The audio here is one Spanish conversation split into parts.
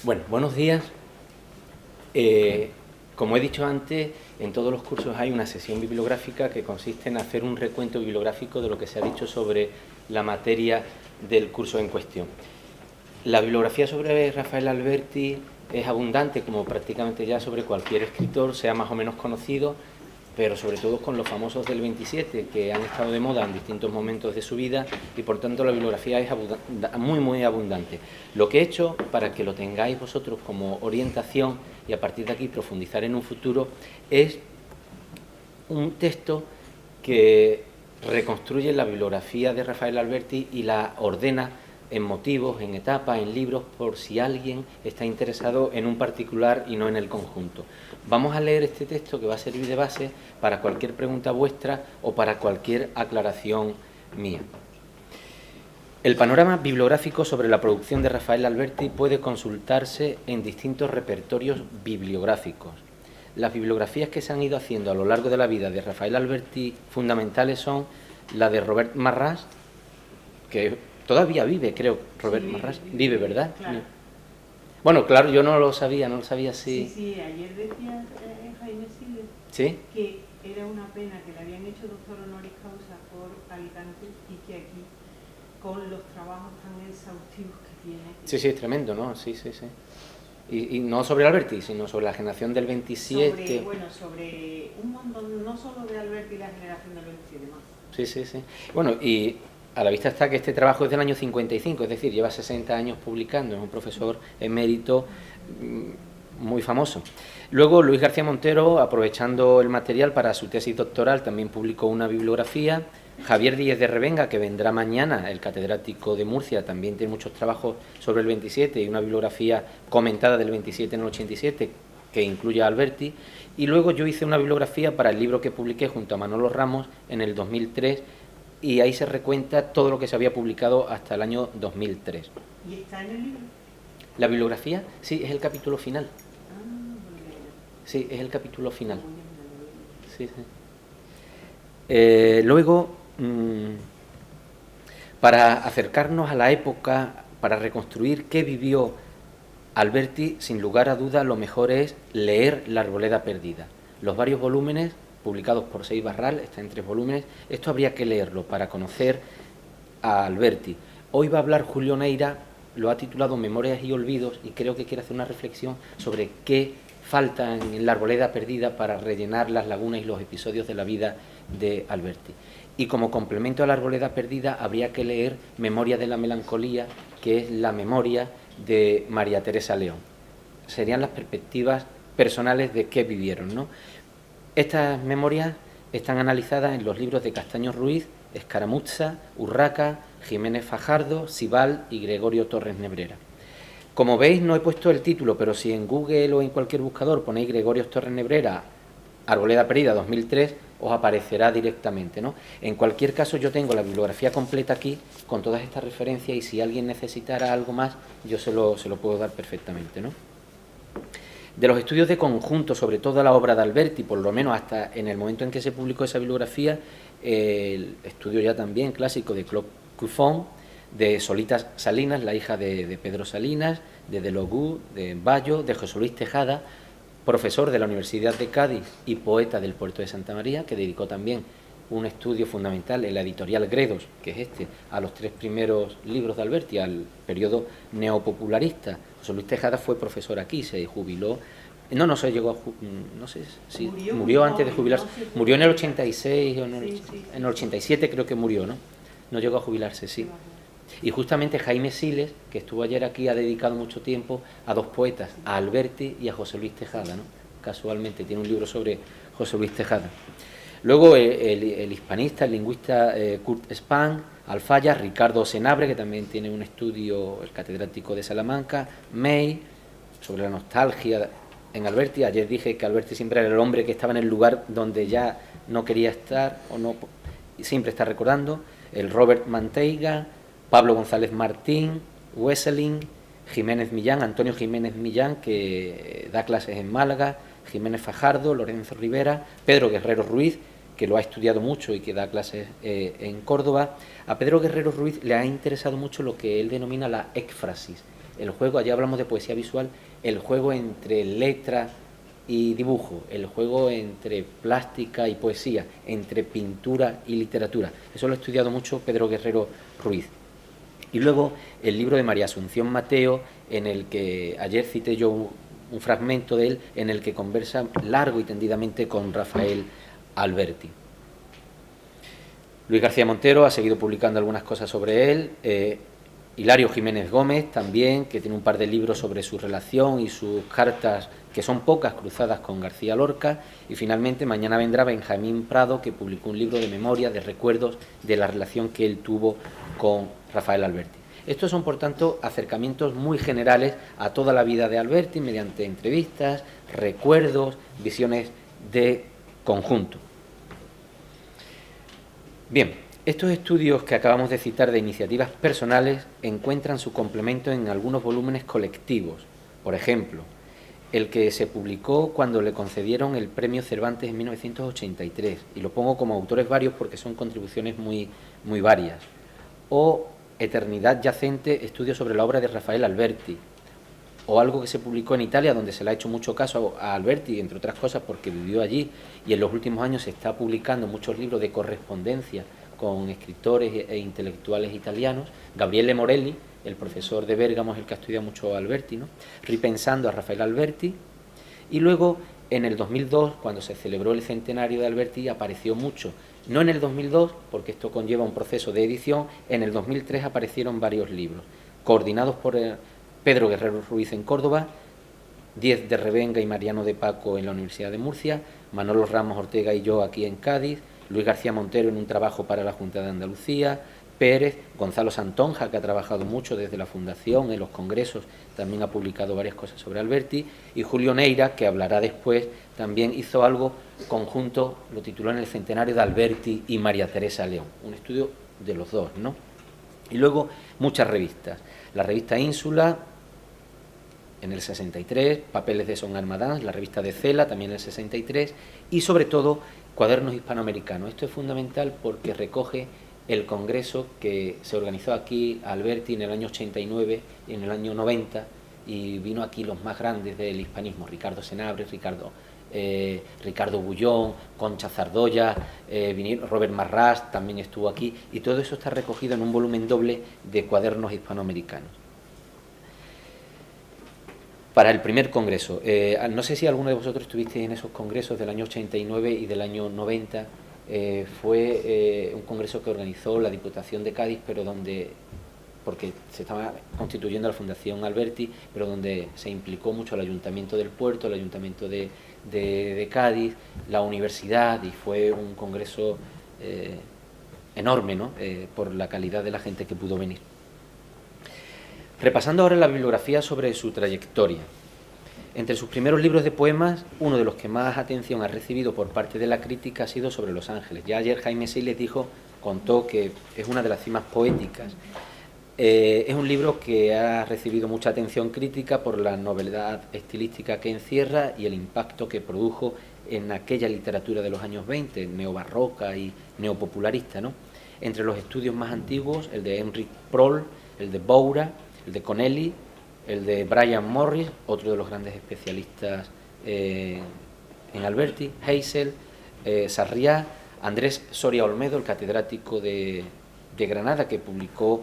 Bueno, buenos días. Como he dicho antes, en todos los cursos hay una sesión bibliográfica que consiste en hacer un recuento bibliográfico de lo que se ha dicho sobre la materia del curso en cuestión. La bibliografía sobre Rafael Alberti es abundante, como prácticamente ya sobre cualquier escritor, sea más o menos conocido, pero sobre todo con los famosos del 27, que han estado de moda en distintos momentos de su vida, y por tanto la bibliografía es muy abundante. Lo que he hecho, para que lo tengáis vosotros como orientación y a partir de aquí profundizar en un futuro, es un texto que reconstruye la bibliografía de Rafael Alberti y la ordena en motivos, en etapas, en libros, por si alguien está interesado en un particular y no en el conjunto. Vamos a leer este texto que va a servir de base para cualquier pregunta vuestra o para cualquier aclaración mía. El panorama bibliográfico sobre la producción de Rafael Alberti puede consultarse en distintos repertorios bibliográficos. Las bibliografías que se han ido haciendo a lo largo de la vida de Rafael Alberti fundamentales son la de Robert Marras, que todavía vive, creo, Robert Marras. Vive, ¿verdad? Claro. Bueno, claro, yo no lo sabía si... Sí, ayer decía Jaime Siles, ¿sí?, que era una pena que le habían hecho doctor honoris causa por Alicante y que aquí, con los trabajos tan exhaustivos que tiene... Sí, es tremendo, ¿no? Sí. Y no sobre Alberti, sino sobre la generación del 27... Sobre un montón, no solo de Alberti y la generación del 27, más. Sí. Bueno, y a la vista está que este trabajo es del año 55, es decir, lleva 60 años publicando, es un profesor emérito muy famoso. Luego Luis García Montero, aprovechando el material para su tesis doctoral, también publicó una bibliografía. Javier Díez de Revenga, que vendrá mañana, el catedrático de Murcia, también tiene muchos trabajos sobre el 27 y una bibliografía comentada del 27 en el 87 que incluye a Alberti. Y luego yo hice una bibliografía para el libro que publiqué junto a Manolo Ramos en el 2003 y ahí se recuenta todo lo que se había publicado hasta el año 2003. ¿Y está en el libro? ¿La bibliografía? Sí, es el capítulo final. Sí, es el capítulo final. Sí. Luego, para acercarnos a la época, para reconstruir qué vivió Alberti, sin lugar a duda, lo mejor es leer La Arboleda Perdida. Los varios volúmenes, publicados por Seix Barral, está en 3 volúmenes, esto habría que leerlo para conocer a Alberti. Hoy va a hablar Julio Neira, lo ha titulado Memorias y Olvidos, y creo que quiere hacer una reflexión sobre qué falta en La Arboleda Perdida para rellenar las lagunas y los episodios de la vida de Alberti. Y como complemento a La Arboleda Perdida habría que leer Memoria de la Melancolía, que es la memoria de María Teresa León. Serían las perspectivas personales de qué vivieron, ¿no? Estas memorias están analizadas en los libros de Castaño Ruiz, Escaramuzza, Urraca, Jiménez Fajardo, Sibal y Gregorio Torres Nebrera. Como veis, no he puesto el título, pero si en Google o en cualquier buscador ponéis Gregorio Torres Nebrera, Arboleda Perdida 2003, os aparecerá directamente, ¿no? En cualquier caso, yo tengo la bibliografía completa aquí con todas estas referencias y si alguien necesitara algo más, yo se lo puedo dar perfectamente, ¿no? De los estudios de conjunto sobre toda la obra de Alberti, por lo menos hasta en el momento en que se publicó esa bibliografía, el estudio ya también clásico de Claude Cuffon, de Solita Salinas, la hija de Pedro Salinas, de Delogu, de Bayo, de José Luis Tejada, profesor de la Universidad de Cádiz y poeta del puerto de Santa María, que dedicó también un estudio fundamental en la editorial Gredos, que es a los 3 primeros libros de Alberti, al periodo neopopularista. José Luis Tejada fue profesor aquí, se jubiló. No sé si murió antes de jubilarse. Murió en el 86 o en el 87 creo que murió, ¿no? No llegó a jubilarse, sí. Y justamente Jaime Siles, que estuvo ayer aquí, ha dedicado mucho tiempo a 2 poetas, a Alberti y a José Luis Tejada, ¿no? Casualmente, tiene un libro sobre José Luis Tejada. Luego el hispanista, el lingüista Kurt Spahn, Alfaya, Ricardo Senabre, que también tiene un estudio, el catedrático de Salamanca, May, sobre la nostalgia en Alberti. Ayer dije que Alberti siempre era el hombre que estaba en el lugar donde ya no quería estar, o no, siempre está recordando, el Robert Manteiga, Pablo González Martín, Wesseling, Jiménez Millán, Antonio Jiménez Millán, que da clases en Málaga, Jiménez Fajardo, Lorenzo Rivera, Pedro Guerrero Ruiz, que lo ha estudiado mucho y que da clases en Córdoba. A Pedro Guerrero Ruiz le ha interesado mucho lo que él denomina la éfrasis, el juego, allí hablamos de poesía visual, el juego entre letra y dibujo, el juego entre plástica y poesía, entre pintura y literatura. Eso lo ha estudiado mucho Pedro Guerrero Ruiz. Y luego el libro de María Asunción Mateo, en el que ayer cité yo un fragmento de él, en el que conversa largo y tendidamente con Rafael Alberti. Luis García Montero ha seguido publicando algunas cosas sobre él, Hilario Jiménez Gómez también, que tiene un par de libros sobre su relación y sus cartas, que son pocas, cruzadas con García Lorca, y finalmente mañana vendrá Benjamín Prado, que publicó un libro de memoria, de recuerdos de la relación que él tuvo con Rafael Alberti. Estos son, por tanto, acercamientos muy generales a toda la vida de Alberti, mediante entrevistas, recuerdos, visiones de conjunto. Bien, estos estudios que acabamos de citar de iniciativas personales encuentran su complemento en algunos volúmenes colectivos. Por ejemplo, el que se publicó cuando le concedieron el Premio Cervantes en 1983, y lo pongo como autores varios porque son contribuciones muy varias. O Eternidad Yacente, estudios sobre la obra de Rafael Alberti, o algo que se publicó en Italia, donde se le ha hecho mucho caso a Alberti, entre otras cosas porque vivió allí, y en los últimos años se está publicando muchos libros de correspondencia con escritores e intelectuales italianos. Gabriele Morelli, el profesor de Bérgamo, es el que ha estudiado mucho a Alberti, ¿no? Ripensando a Rafael Alberti. Y luego, en el 2002, cuando se celebró el centenario de Alberti, apareció mucho. No en el 2002, porque esto conlleva un proceso de edición, en el 2003 aparecieron varios libros, coordinados por Pedro Guerrero Ruiz en Córdoba, Díez de Revenga y Mariano de Paco en la Universidad de Murcia, Manolo Ramos Ortega y yo aquí en Cádiz, Luis García Montero en un trabajo para la Junta de Andalucía, Pérez, Gonzalo Santonja, que ha trabajado mucho desde la Fundación, en los congresos, también ha publicado varias cosas sobre Alberti, y Julio Neira, que hablará después, también hizo algo conjunto, lo tituló en el centenario de Alberti y María Teresa León, un estudio de los dos, ¿no? Y luego muchas revistas, la revista Ínsula, en el 63, Papeles de Son Armadans, la revista de Cela, también en el 63, y sobre todo Cuadernos Hispanoamericanos. Esto es fundamental porque recoge el congreso que se organizó aquí a Alberti en el año 89 y en el año 90, y vino aquí los más grandes del hispanismo, Ricardo Senabre, Ricardo Bullón, Concha Zardoya, Robert Marras también estuvo aquí, y todo eso está recogido en un volumen doble de Cuadernos Hispanoamericanos. Para el primer congreso, no sé si alguno de vosotros estuvisteis en esos congresos del año 89 y del año 90, fue un congreso que organizó la Diputación de Cádiz, pero porque se estaba constituyendo la Fundación Alberti, pero donde se implicó mucho el Ayuntamiento del Puerto, el Ayuntamiento de Cádiz, la universidad, y fue un congreso enorme, ¿no? Por la calidad de la gente que pudo venir. Repasando ahora la bibliografía sobre su trayectoria. Entre sus primeros libros de poemas, uno de los que más atención ha recibido por parte de la crítica ha sido Sobre los Ángeles. Ya ayer Jaime Siles contó que es una de las cimas poéticas. Es un libro que ha recibido mucha atención crítica por la novedad estilística que encierra y el impacto que produjo en aquella literatura de los años 20, neobarroca y neopopularista, ¿no? Entre los estudios más antiguos, el de Enric Proll, el de Boura, el de Connelly, el de Brian Morris, otro de los grandes especialistas en Alberti, Heysel, Sarriá, Andrés Soria Olmedo, el catedrático de Granada, que publicó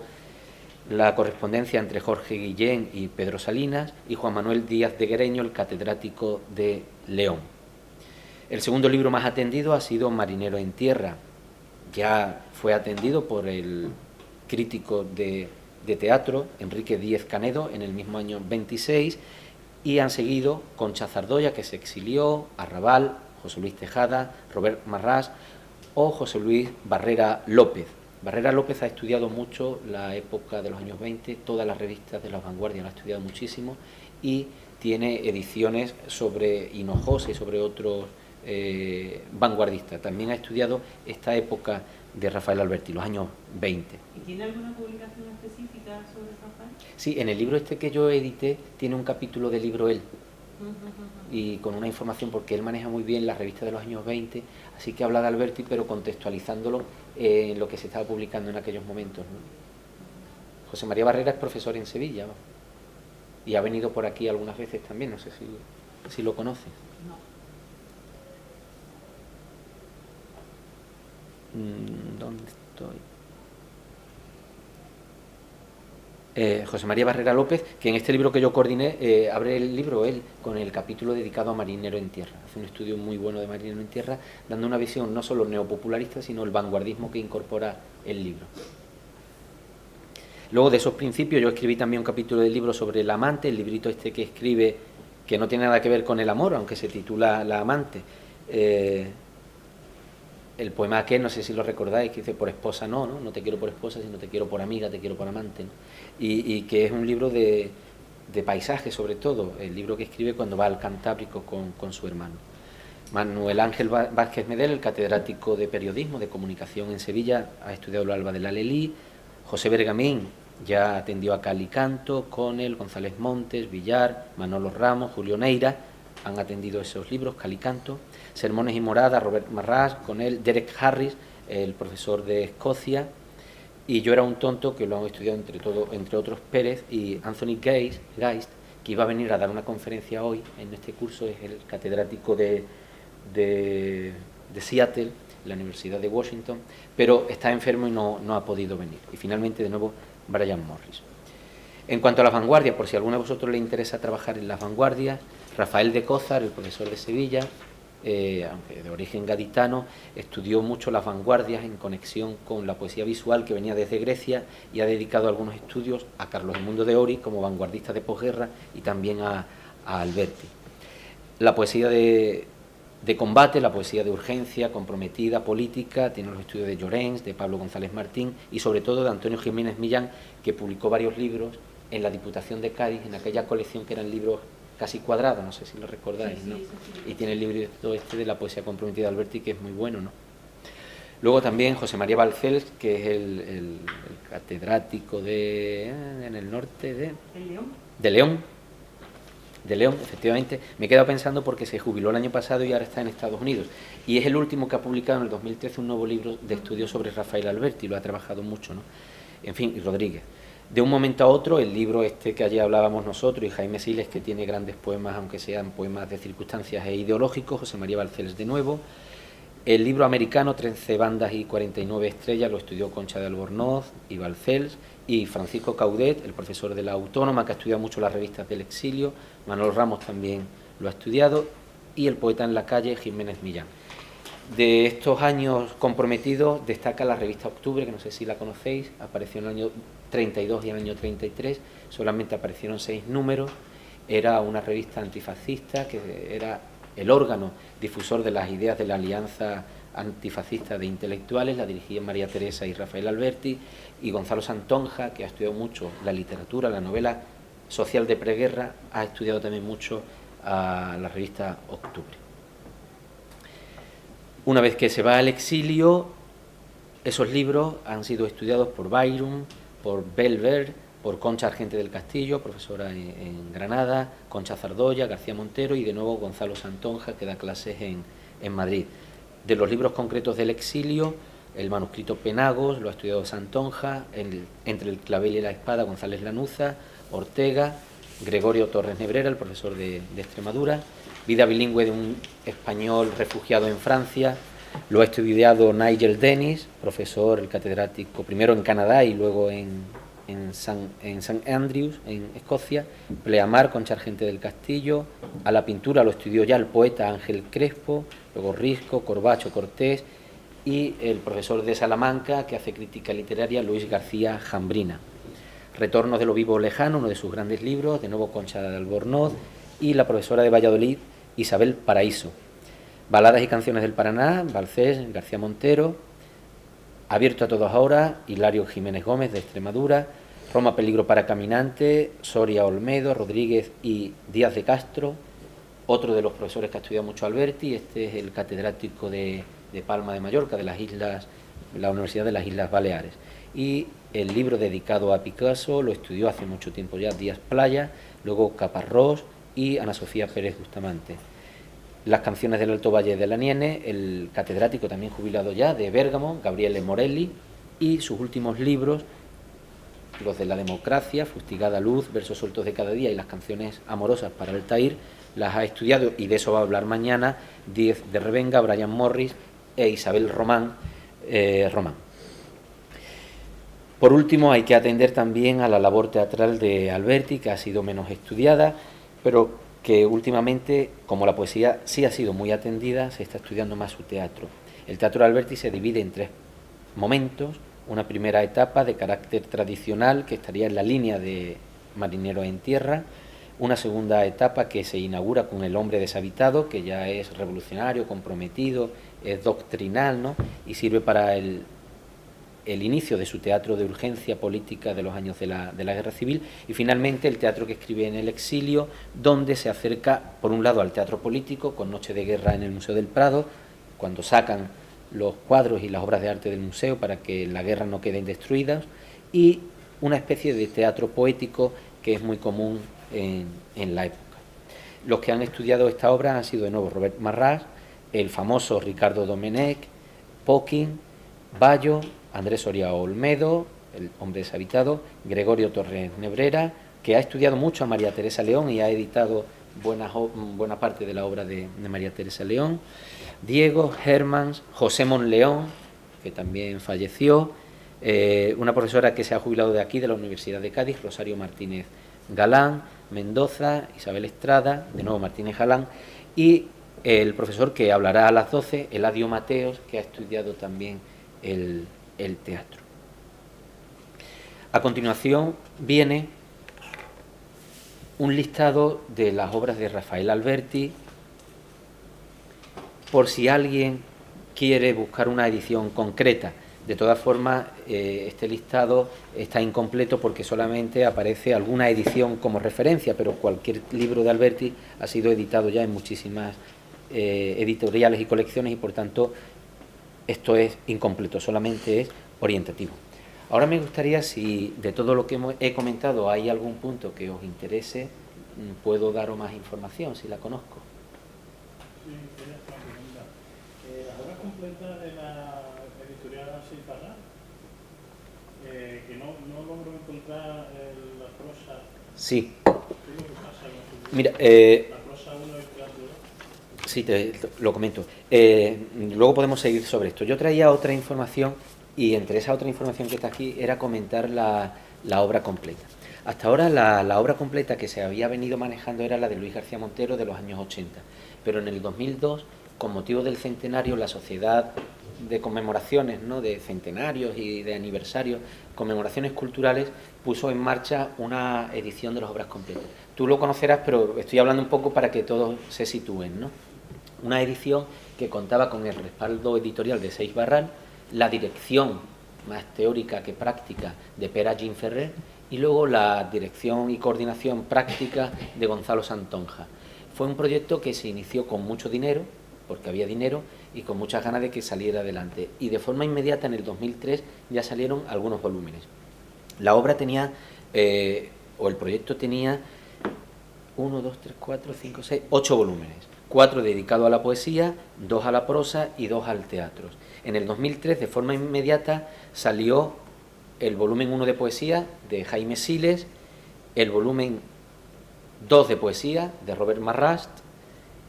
la correspondencia entre Jorge Guillén y Pedro Salinas, y Juan Manuel Díaz de Guereño, el catedrático de León. El segundo libro más atendido ha sido Marinero en Tierra. Ya fue atendido por el crítico de teatro, Enrique Díez Canedo, en el mismo año 26, y han seguido Concha Zardoya, que se exilió, Arrabal, José Luis Tejada, Robert Marras o José Luis Barrera López. Barrera López ha estudiado mucho la época de los años 20, todas las revistas de la vanguardia lo ha estudiado muchísimo, y tiene ediciones sobre Hinojosa y sobre otros vanguardistas. También ha estudiado esta época de Rafael Alberti, los años 20. ¿Y tiene alguna publicación específica sobre Rafael? Sí, en el libro este que yo edité tiene un capítulo del libro él, y con una información, porque él maneja muy bien las revistas de los años 20, así que habla de Alberti, pero contextualizándolo en lo que se estaba publicando en aquellos momentos, ¿no? José María Barrera es profesor en Sevilla, ¿no? y ha venido por aquí algunas veces también, no sé si lo conoces. No. ¿Dónde estoy? José María Barrera López, que en este libro que yo coordiné, abre el libro él con el capítulo dedicado a Marinero en Tierra. Hace un estudio muy bueno de Marinero en Tierra, dando una visión no solo neopopularista, sino el vanguardismo que incorpora el libro. Luego de esos principios yo escribí también un capítulo del libro sobre el amante, el librito este que escribe, que no tiene nada que ver con el amor, aunque se titula La amante. El poema aquel, no sé si lo recordáis, que dice por esposa no te quiero por esposa, sino te quiero por amiga, te quiero por amante, ¿no? Y que es un libro de paisaje sobre todo, el libro que escribe cuando va al Cantábrico con su hermano. Manuel Ángel Vázquez Medel, el catedrático de periodismo, de comunicación en Sevilla, ha estudiado el Alba del Alelí. José Bergamín ya atendió a Calicanto, Conel, González Montes, Villar, Manolo Ramos, Julio Neira, han atendido esos libros, Calicanto. Sermones y Morada, Robert Marras, con él, Derek Harris, el profesor de Escocia, y Yo era un tonto, que lo han estudiado entre otros Pérez, y Anthony Geist, que iba a venir a dar una conferencia hoy en este curso, es el catedrático de Seattle, la Universidad de Washington, pero está enfermo y no ha podido venir. Y finalmente, de nuevo, Brian Morris. En cuanto a las vanguardias, por si a alguno de vosotros le interesa trabajar en las vanguardias, Rafael de Cózar, el profesor de Sevilla, aunque de origen gaditano, estudió mucho las vanguardias en conexión con la poesía visual que venía desde Grecia y ha dedicado algunos estudios a Carlos Edmundo de Ory como vanguardista de posguerra y también a Alberti. La poesía de combate, la poesía de urgencia, comprometida, política, tiene los estudios de Llorens, de Pablo González Martín y sobre todo de Antonio Jiménez Millán, que publicó varios libros en la Diputación de Cádiz, en aquella colección que eran libros casi cuadrados, no sé si lo recordáis, sí, ¿no? Sí. Y tiene el libro este de la poesía comprometida de Alberti, que es muy bueno, ¿no? Luego también José María Balcells, que es el catedrático en el norte de León, efectivamente. Me he quedado pensando porque se jubiló el año pasado y ahora está en Estados Unidos. Y es el último que ha publicado en el 2013 un nuevo libro de estudio sobre Rafael Alberti, lo ha trabajado mucho, ¿no? En fin, y Rodríguez. De un momento a otro, el libro este que allí hablábamos nosotros y Jaime Siles, que tiene grandes poemas, aunque sean poemas de circunstancias e ideológicos, José María Balcells de nuevo. El libro americano, 13 bandas y 49 estrellas, lo estudió Concha de Albornoz y Balcells, y Francisco Caudet, el profesor de la Autónoma, que ha estudiado mucho las revistas del exilio, Manuel Ramos también lo ha estudiado, y el poeta en la calle, Jiménez Millán. De estos años comprometidos destaca la revista Octubre, que no sé si la conocéis, apareció en el año 32 y en el año 33, solamente aparecieron 6 números, era una revista antifascista que era el órgano difusor de las ideas de la Alianza Antifascista de Intelectuales, la dirigían María Teresa y Rafael Alberti, y Gonzalo Santonja, que ha estudiado mucho la literatura, la novela social de preguerra, ha estudiado también mucho a la revista Octubre. Una vez que se va al exilio, esos libros han sido estudiados por Byron, por Belver, por Concha Argente del Castillo, profesora en Granada, Concha Zardoya, García Montero y de nuevo Gonzalo Santonja, que da clases en Madrid. De los libros concretos del exilio, el manuscrito Penagos lo ha estudiado Santonja, Entre el clavel y la espada González Lanuza, Ortega, Gregorio Torres Nebrera, el profesor de Extremadura, Vida bilingüe de un español refugiado en Francia, lo ha estudiado Nigel Dennis, profesor, el catedrático, primero en Canadá y luego en St. Andrews, en Escocia. Pleamar, Concha Argente del Castillo. A la pintura lo estudió ya el poeta Ángel Crespo, luego Risco, Corbacho, Cortés y el profesor de Salamanca, que hace crítica literaria, Luis García Jambrina. Retornos de lo vivo lejano, uno de sus grandes libros, de nuevo Concha de Albornoz, y la profesora de Valladolid, Isabel Paraíso. Baladas y canciones del Paraná, Balcells, García Montero. Abierto a todas horas, Hilario Jiménez Gómez, de Extremadura. Roma, peligro para caminante, Soria Olmedo, Rodríguez y Díaz de Castro. Otro de los profesores que ha estudiado mucho Alberti, este es el catedrático de Palma de Mallorca, de las islas, la Universidad de las Islas Baleares. Y el libro dedicado a Picasso lo estudió hace mucho tiempo ya Díaz Playa, luego Caparrós y Ana Sofía Pérez Bustamante. Las canciones del Alto Valle de la Niene, el catedrático también jubilado ya de Bérgamo, Gabriele Morelli, y sus últimos libros, Los de la democracia, Fustigada luz, Versos sueltos de cada día y las canciones amorosas para Altair, las ha estudiado, y de eso va a hablar mañana, Díez de Revenga, Brian Morris e Isabel Román. Por último, hay que atender también a la labor teatral de Alberti, que ha sido menos estudiada, pero que últimamente, como la poesía sí ha sido muy atendida, se está estudiando más su teatro. El teatro de Alberti se divide en 3 momentos: una primera etapa de carácter tradicional, que estaría en la línea de Marineros en tierra; una segunda etapa que se inaugura con El hombre deshabitado, que ya es revolucionario, comprometido, es doctrinal, ¿no?, y sirve para el inicio de su teatro de urgencia política de los años de la Guerra Civil; y finalmente el teatro que escribe en el exilio, donde se acerca por un lado al teatro político, con Noche de Guerra en el Museo del Prado, cuando sacan los cuadros y las obras de arte del museo para que en la guerra no queden destruidas, y una especie de teatro poético que es muy común en la época. Los que han estudiado esta obra han sido de nuevo Robert Marras, el famoso Ricardo Domenech, Poquin, Bayo, Andrés Soria Olmedo, El hombre deshabitado, Gregorio Torres Nebrera, que ha estudiado mucho a María Teresa León y ha editado buena parte de la obra de María Teresa León, Diego Hermans, José Monleón, que también falleció, una profesora que se ha jubilado de aquí, de la Universidad de Cádiz, Rosario Martínez Galán, Mendoza, Isabel Estrada, de nuevo Martínez Galán, y el profesor que hablará a las 12, Eladio Mateos, que ha estudiado también el teatro. A continuación viene un listado de las obras de Rafael Alberti, por si alguien quiere buscar una edición concreta. De todas formas, este listado está incompleto porque solamente aparece alguna edición como referencia, pero cualquier libro de Alberti ha sido editado ya en muchísimas editoriales y colecciones, y por tanto esto es incompleto, solamente es orientativo. Ahora me gustaría, si de todo lo que he comentado hay algún punto que os interese, puedo daros más información, si la conozco. Sí, quería hacer una pregunta. Las obras completas de la editorial Silparra, que no logro encontrar la prosa. Sí. ¿Qué es lo que pasa con su... Mira, la prosa 1 y el teatro 2? Sí, lo comento. Luego podemos seguir sobre esto. Yo traía otra información, y entre esa otra información que está aquí era comentar la obra completa. Hasta ahora la obra completa que se había venido manejando era la de Luis García Montero, de los años 80, pero en el 2002, con motivo del centenario, la Sociedad de Conmemoraciones, ¿no?, de centenarios y de aniversarios, conmemoraciones culturales, puso en marcha una edición de las obras completas. Tú lo conocerás, pero estoy hablando un poco para que todos se sitúen, ¿no? Una edición que contaba con el respaldo editorial de Seix Barral, la dirección más teórica que práctica de Pere Ginferrer, y luego la dirección y coordinación práctica de Gonzalo Santonja. Fue un proyecto que se inició con mucho dinero, porque había dinero, y con muchas ganas de que saliera adelante. Y de forma inmediata, en el 2003, ya salieron algunos volúmenes. La obra tenía, o el proyecto tenía, 1, 2, 3, 4, 5, 6, 8 volúmenes. 4 dedicados a la poesía, 2 a la prosa y 2 al teatro. En el 2003, de forma inmediata, salió el volumen 1 de poesía de Jaime Siles, el volumen 2 de poesía de Robert Marrast,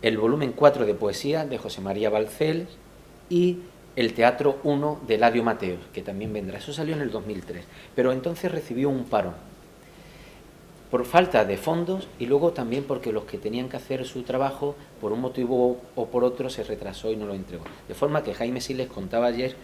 el volumen 4 de poesía de José María Balcells y el teatro 1 de Eladio Mateos, que también vendrá. Eso salió en el 2003, pero entonces recibió un parón por falta de fondos, y luego también porque los que tenían que hacer su trabajo, por un motivo o por otro, se retrasó y no lo entregó. De forma que Jaime Siles contaba ayer,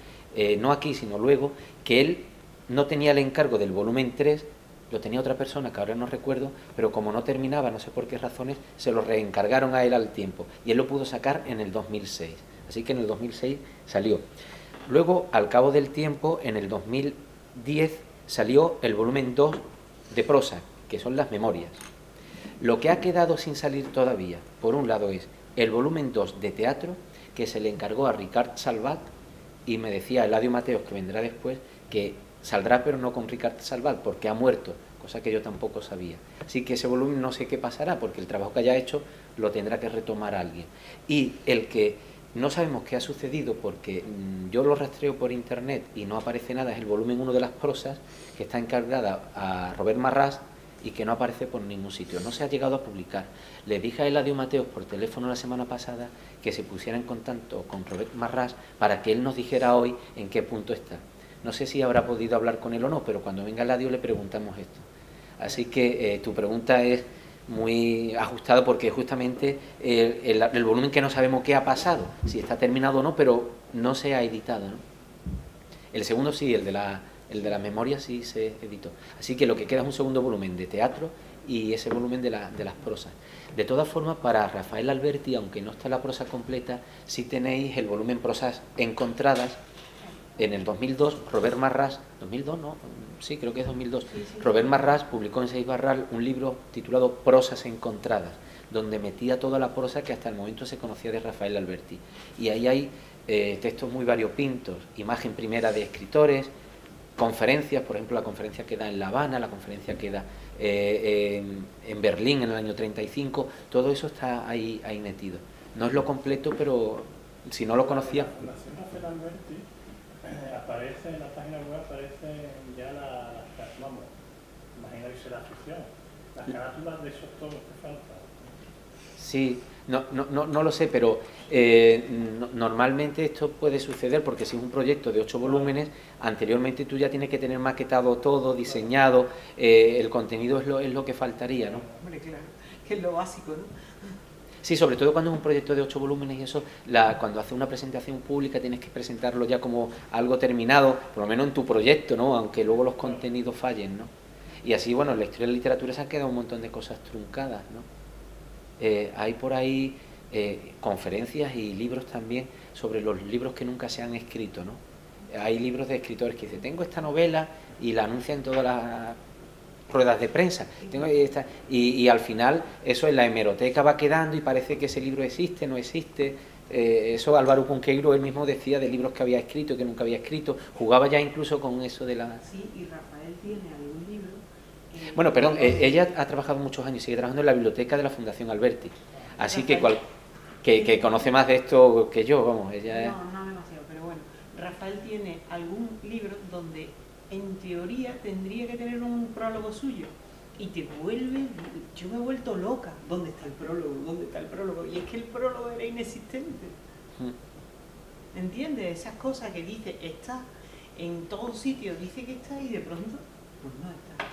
no aquí sino luego, que él no tenía el encargo del volumen 3, lo tenía otra persona que ahora no recuerdo, pero como no terminaba, no sé por qué razones, se lo reencargaron a él al tiempo, y él lo pudo sacar en el 2006. Así que en el 2006 salió. Luego, al cabo del tiempo, en el 2010 salió el volumen 2 de prosa, que son las memorias. Lo que ha quedado sin salir todavía, por un lado, es el volumen 2 de teatro, que se le encargó a Ricard Salvat, y me decía Eladio Mateos, que vendrá después, que saldrá pero no con Ricard Salvat, porque ha muerto, cosa que yo tampoco sabía. Así que ese volumen no sé qué pasará, porque el trabajo que haya hecho lo tendrá que retomar alguien. Y el que No sabemos qué ha sucedido porque yo lo rastreo por internet y no aparece nada. Es el volumen 1 de las prosas, que está encargada a Robert Marras y que no aparece por ningún sitio. No se ha llegado a publicar. Le dije a Eladio Mateos por teléfono la semana pasada que se pusiera en contacto con Robert Marras para que él nos dijera hoy en qué punto está. No sé si habrá podido hablar con él o no, pero cuando venga Eladio le preguntamos esto. Así que tu pregunta es muy ajustado porque justamente el volumen que no sabemos qué ha pasado, si está terminado o no, pero no se ha editado, ¿no? El segundo sí, el de la memoria sí se editó. Así que lo que queda es un segundo volumen de teatro y ese volumen de las prosas. De todas formas, para Rafael Alberti, aunque no está la prosa completa, sí tenéis el volumen Prosas Encontradas. En el 2002, Robert Marras, 2002 no, sí, creo que es 2002, Robert Marras publicó en Seis Barral un libro titulado Prosas Encontradas, donde metía toda la prosa que hasta el momento se conocía de Rafael Alberti. Y ahí hay textos muy variopintos, imagen primera de escritores, conferencias, por ejemplo, la conferencia que da en La Habana, la conferencia que da en Berlín en el año 35, todo eso está ahí metido. No es lo completo, pero si no lo conocía... Rafael Alberti aparece en la página web, aparecen ya vamos, imagino que será ficción, las carátulas de esos toros que faltan. Sí, no lo sé, pero normalmente esto puede suceder porque si es un proyecto de 8 volúmenes, anteriormente tú ya tienes que tener maquetado todo, diseñado, el contenido es lo que faltaría, ¿no? Hombre, claro, que es lo básico, ¿no? Sí, sobre todo cuando es un proyecto de 8 volúmenes y eso, cuando haces una presentación pública tienes que presentarlo ya como algo terminado, por lo menos en tu proyecto, ¿no? Aunque luego los contenidos fallen, ¿no? Y así, bueno, en la historia de la literatura se han quedado un montón de cosas truncadas, ¿no? Hay por ahí conferencias y libros también sobre los libros que nunca se han escrito, ¿no? Hay libros de escritores que dicen, tengo esta novela y la anuncian en todas las ruedas de prensa. Y al final eso en la hemeroteca va quedando y parece que ese libro existe, no existe. Eso Álvaro Cunqueiro él mismo decía de libros que había escrito, que nunca había escrito. Jugaba ya incluso con eso de la... Sí, y Rafael tiene algún libro... Bueno, perdón, ella ha trabajado muchos años, sigue trabajando en la biblioteca de la Fundación Alberti. Así que conoce más de esto que yo, vamos, ella es... No demasiado, pero bueno, Rafael tiene algún libro donde en teoría tendría que tener un prólogo suyo y te vuelve, yo me he vuelto loca, ¿dónde está el prólogo? ¿Dónde está el prólogo? Y es que el prólogo era inexistente. ¿Entiendes? Esas cosas que dice, está en todos sitios, dice que está y de pronto, pues no está.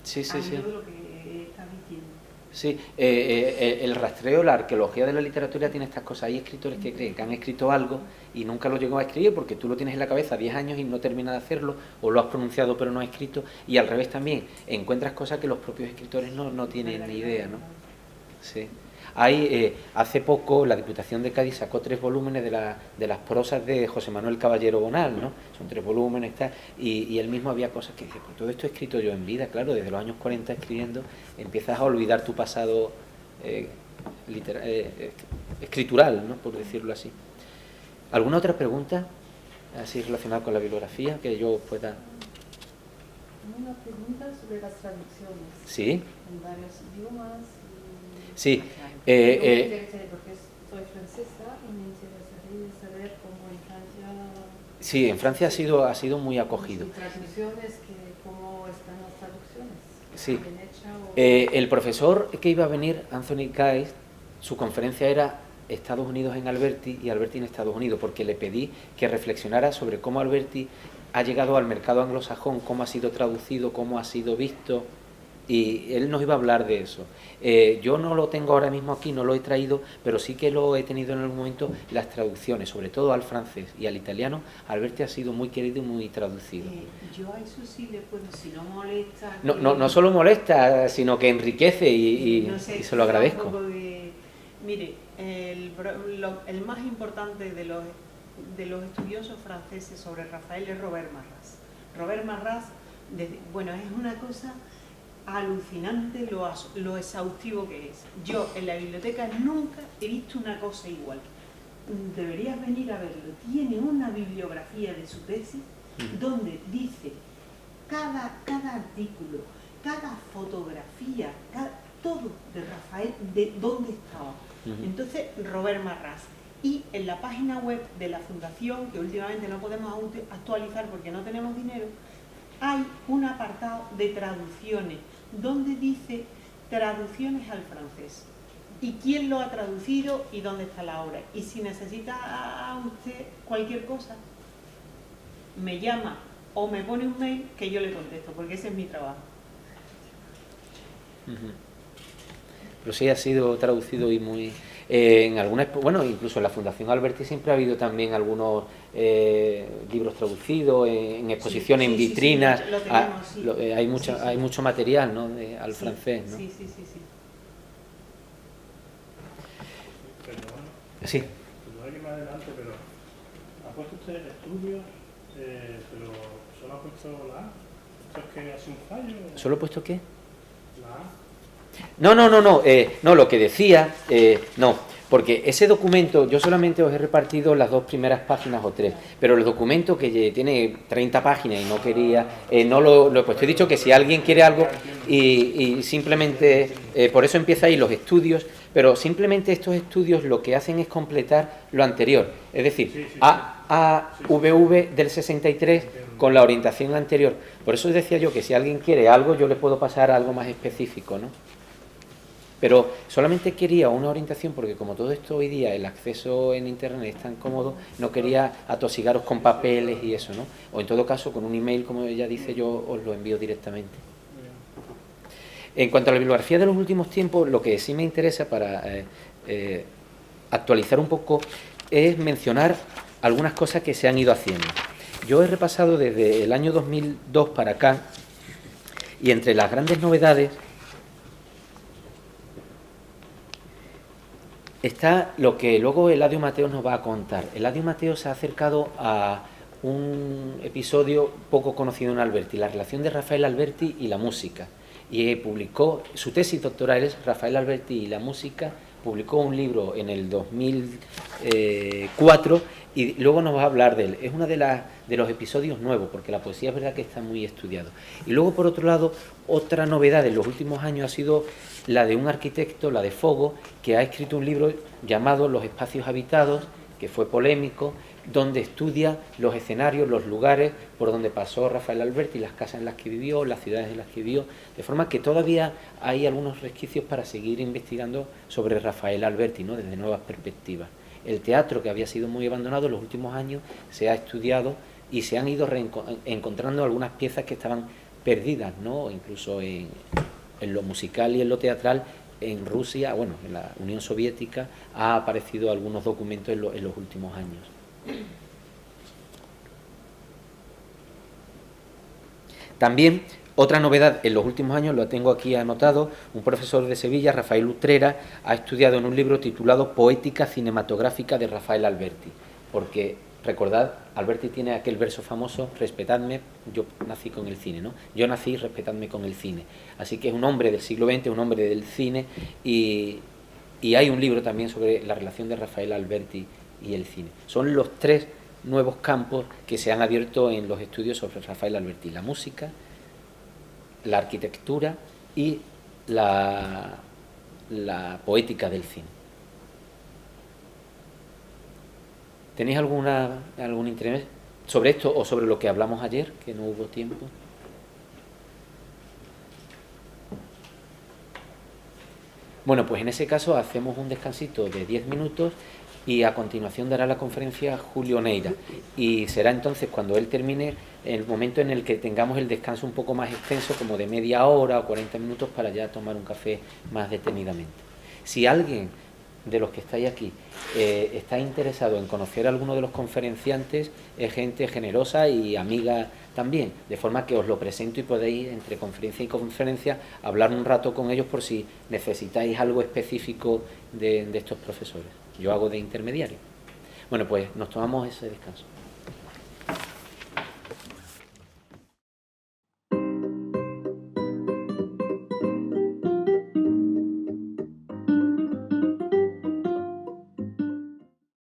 Sí. Lo que está diciendo. Sí, el rastreo, la arqueología de la literatura tiene estas cosas. Hay escritores que creen que han escrito algo y nunca lo llegó a escribir porque tú lo tienes en la cabeza 10 años y no terminas de hacerlo, o lo has pronunciado pero no has escrito, y al revés también, encuentras cosas que los propios escritores no tienen ni idea, ¿no? Sí. Hay, hace poco la Diputación de Cádiz sacó 3 volúmenes de las prosas de José Manuel Caballero Bonal, ¿no? Son 3 volúmenes, y él mismo había cosas que dice, pues todo esto he escrito yo en vida, claro, desde los años 40 escribiendo, empiezas a olvidar tu pasado escritural, ¿no? Por decirlo así. ¿Alguna otra pregunta así relacionada con la bibliografía que yo pueda...? Una pregunta sobre las traducciones. Sí. En varios idiomas. Sí. Porque soy francesa y me interesaría saber cómo en Francia... Sí, en Francia ha sido muy acogido. Traducciones, ¿cómo están las traducciones? Sí. ¿Bien hecha o... El profesor que iba a venir, Anthony Geist, su conferencia era Estados Unidos en Alberti y Alberti en Estados Unidos, porque le pedí que reflexionara sobre cómo Alberti ha llegado al mercado anglosajón, cómo ha sido traducido, cómo ha sido visto, y él nos iba a hablar de eso. Yo no lo tengo ahora mismo aquí, no lo he traído, pero sí que lo he tenido en algún momento, las traducciones, sobre todo al francés y al italiano. Alberti ha sido muy querido y muy traducido. Yo a eso sí le puedo, si no molesta... No solo molesta, sino que enriquece y se lo agradezco. Mire, el más importante de los estudiosos franceses sobre Rafael es Robert Marras. Robert Marras, bueno, es una cosa alucinante lo exhaustivo que es. Yo en la biblioteca nunca he visto una cosa igual. Deberías venir a verlo. Tiene una bibliografía de su tesis donde dice cada artículo, cada fotografía, todo de Rafael, de dónde estaba. Entonces, Robert Marras. Y en la página web de la Fundación, que últimamente no podemos actualizar porque no tenemos dinero, hay un apartado de traducciones, donde dice traducciones al francés. Y quién lo ha traducido y dónde está la obra. Y si necesita a usted cualquier cosa, me llama o me pone un mail que yo le contesto, porque ese es mi trabajo. Pero sí ha sido traducido y muy... en algunas, bueno, incluso en la Fundación Alberti siempre ha habido también algunos libros traducidos en exposiciones, en vitrinas. Sí, lo tenemos, sí. Hay mucho material, ¿no? Al francés, ¿no? Sí. Sí. Perdón que más adelante, pero ¿ha puesto usted estudios, pero solo ha puesto la A? ¿Esto es que hace un fallo? ¿Solo he puesto qué? La A. No, lo que decía, no, porque ese documento, yo solamente os he repartido las 2 primeras páginas o 3, pero el documento que tiene 30 páginas y no quería, no lo he puesto. He dicho que si alguien quiere algo y simplemente, por eso empieza ahí los estudios, pero simplemente estos estudios lo que hacen es completar lo anterior, es decir, AVV del 63 con la orientación anterior. Por eso decía yo que si alguien quiere algo, yo le puedo pasar algo más específico, ¿no? Pero solamente quería una orientación porque como todo esto hoy día, el acceso en internet es tan cómodo, no quería atosigaros con papeles y eso, ¿no? O en todo caso con un email, como ella dice, yo os lo envío directamente. En cuanto a la bibliografía de los últimos tiempos, lo que sí me interesa para actualizar un poco es mencionar algunas cosas que se han ido haciendo. Yo he repasado desde el año 2002 para acá y entre las grandes novedades está lo que luego Eladio Mateos nos va a contar. Eladio Mateos se ha acercado a un episodio poco conocido en Alberti, la relación de Rafael Alberti y la música. Y publicó, su tesis doctoral es Rafael Alberti y la música, publicó un libro en el 2004 y luego nos va a hablar de él. Es uno de los episodios nuevos, porque la poesía es verdad que está muy estudiado. Y luego, por otro lado, otra novedad en los últimos años ha sido la de un arquitecto, la de Fogo, que ha escrito un libro llamado Los espacios habitados, que fue polémico, donde estudia los escenarios, los lugares por donde pasó Rafael Alberti, las casas en las que vivió, las ciudades en las que vivió, de forma que todavía hay algunos resquicios para seguir investigando sobre Rafael Alberti, ¿no? Desde nuevas perspectivas. El teatro, que había sido muy abandonado en los últimos años, se ha estudiado y se han ido encontrando algunas piezas que estaban perdidas, ¿no? Incluso en lo musical y en lo teatral. En Rusia, bueno, en la Unión Soviética, ha aparecido algunos documentos en los últimos años. También, otra novedad en los últimos años, lo tengo aquí anotado, un profesor de Sevilla, Rafael Utrera, ha estudiado en un libro titulado Poética cinematográfica de Rafael Alberti, porque, recordad, Alberti tiene aquel verso famoso, respetadme, yo nací con el cine, ¿no? Yo nací, respetadme con el cine. Así que es un hombre del siglo XX, un hombre del cine, y hay un libro también sobre la relación de Rafael Alberti y el cine. Son los 3 nuevos campos que se han abierto en los estudios sobre Rafael Alberti: la música, la arquitectura y la poética del cine. ¿Tenéis algún interés sobre esto o sobre lo que hablamos ayer, que no hubo tiempo? Bueno, pues en ese caso hacemos un descansito de 10 minutos y a continuación dará la conferencia Julio Neira. Y será entonces cuando él termine el momento en el que tengamos el descanso un poco más extenso, como de media hora o 40 minutos, para ya tomar un café más detenidamente. Si alguien de los que estáis aquí está interesado en conocer a alguno de los conferenciantes, es gente generosa y amiga también, de forma que os lo presento y podéis entre conferencia y conferencia hablar un rato con ellos por si necesitáis algo específico de estos profesores. Yo hago de intermediario. Bueno, pues nos tomamos ese descanso.